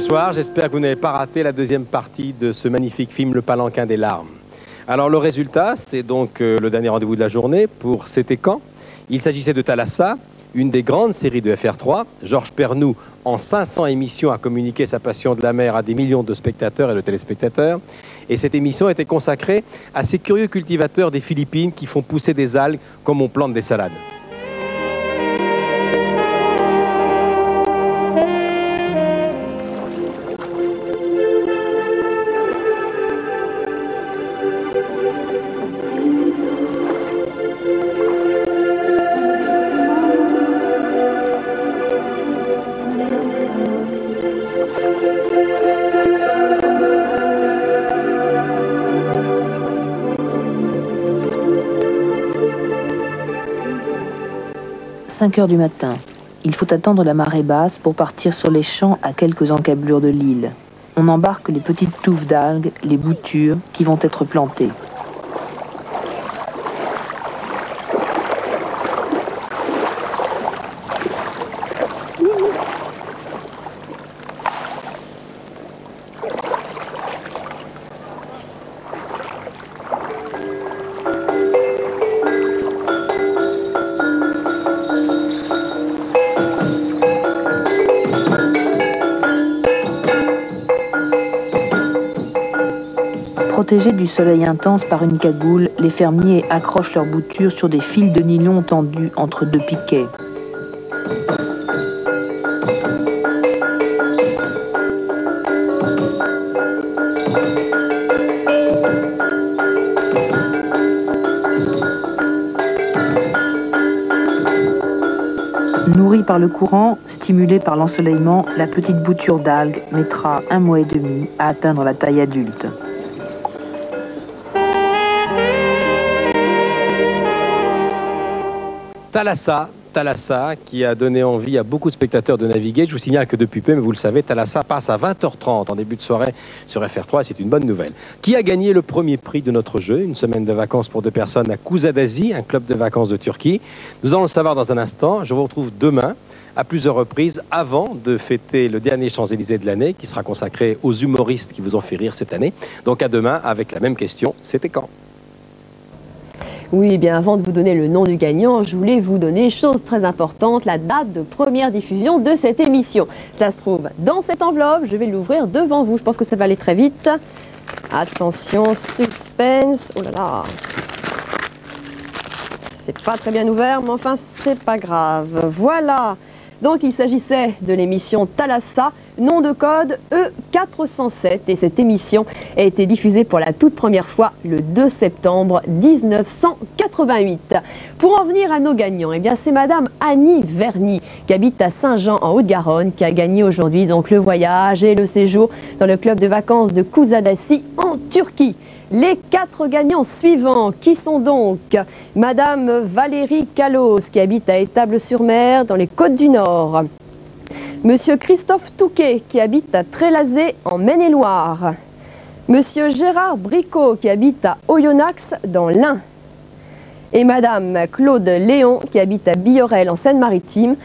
Bonsoir, j'espère que vous n'avez pas raté la deuxième partie de ce magnifique film Le Palanquin des larmes. Alors le résultat, c'est donc le dernier rendez-vous de la journée pour C'était quand? Il s'agissait de Thalassa, une des grandes séries de FR3. Georges Pernou, en 500 émissions, a communiqué sa passion de la mer à des millions de spectateurs et de téléspectateurs. Et cette émission était consacrée à ces curieux cultivateurs des Philippines qui font pousser des algues comme on plante des salades. « 5 heures du matin. Il faut attendre la marée basse pour partir sur les champs à quelques encablures de l'île. On embarque les petites touffes d'algues, les boutures, qui vont être plantées. Protégés du soleil intense par une cagoule, les fermiers accrochent leurs boutures sur des fils de nylon tendus entre deux piquets. Nourrie par le courant, stimulée par l'ensoleillement, la petite bouture d'algues mettra 1 mois et demi à atteindre la taille adulte. Thalassa, qui a donné envie à beaucoup de spectateurs de naviguer. Je vous signale que depuis peu, mais vous le savez, Thalassa passe à 20h30 en début de soirée sur FR3, c'est une bonne nouvelle. Qui a gagné le premier prix de notre jeu, une semaine de vacances pour 2 personnes à Kuzadasi, un club de vacances de Turquie. Nous allons le savoir dans un instant. Je vous retrouve demain à plusieurs reprises avant de fêter le dernier Champs-Élysées de l'année, qui sera consacré aux humoristes qui vous ont fait rire cette année. Donc à demain avec la même question, c'était quand ? Oui, eh bien avant de vous donner le nom du gagnant, je voulais vous donner, chose très importante, la date de première diffusion de cette émission. Ça se trouve dans cette enveloppe, je vais l'ouvrir devant vous, je pense que ça va aller très vite. Attention, suspense, oh là là. C'est pas très bien ouvert, mais enfin c'est pas grave. Voilà, donc il s'agissait de l'émission Thalassa, nom de code E407, et cette émission a été diffusée pour la toute première fois le 2 septembre 1988. Pour en venir à nos gagnants, eh bien c'est Madame Annie Verny, qui habite à Saint-Jean en Haute-Garonne, qui a gagné aujourd'hui donc le voyage et le séjour dans le club de vacances de Kuzadasi en Turquie. Les 4 gagnants suivants, qui sont donc Madame Valérie Calos, qui habite à Étable-sur-Mer dans les Côtes-du-Nord. Monsieur Christophe Touquet, qui habite à Trélazé en Maine-et-Loire. Monsieur Gérard Bricot, qui habite à Oyonnax dans l'Ain. Et Madame Claude Léon, qui habite à Biorel en Seine-Maritime.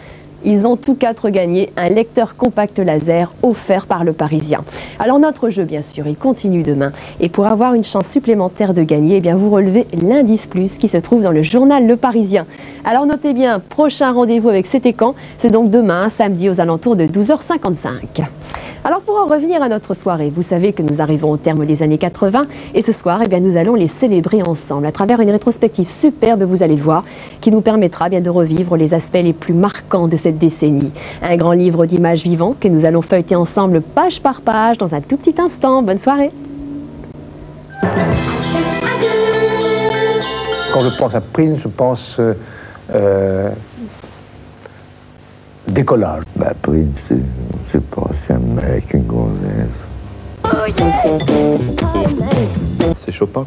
Ils ont tous 4 gagné un lecteur compact laser offert par Le Parisien. Alors notre jeu, bien sûr, il continue demain. Et pour avoir une chance supplémentaire de gagner, eh bien, vous relevez l'indice plus qui se trouve dans le journal Le Parisien. Alors notez bien, prochain rendez-vous avec C'était quand? C'est donc demain, samedi, aux alentours de 12h55. Alors pour en revenir à notre soirée, vous savez que nous arrivons au terme des années 80 et ce soir, eh bien, nous allons les célébrer ensemble à travers une rétrospective superbe, vous allez le voir, qui nous permettra bien de revivre les aspects les plus marquants de cette décennie. Un grand livre d'images vivantes que nous allons feuilleter ensemble page par page dans un tout petit instant. Bonne soirée. Quand je pense à Prince, je pense décollage. Bah Prince, c'est pas, c'est un mec, une gonzesse. C'est Chopin.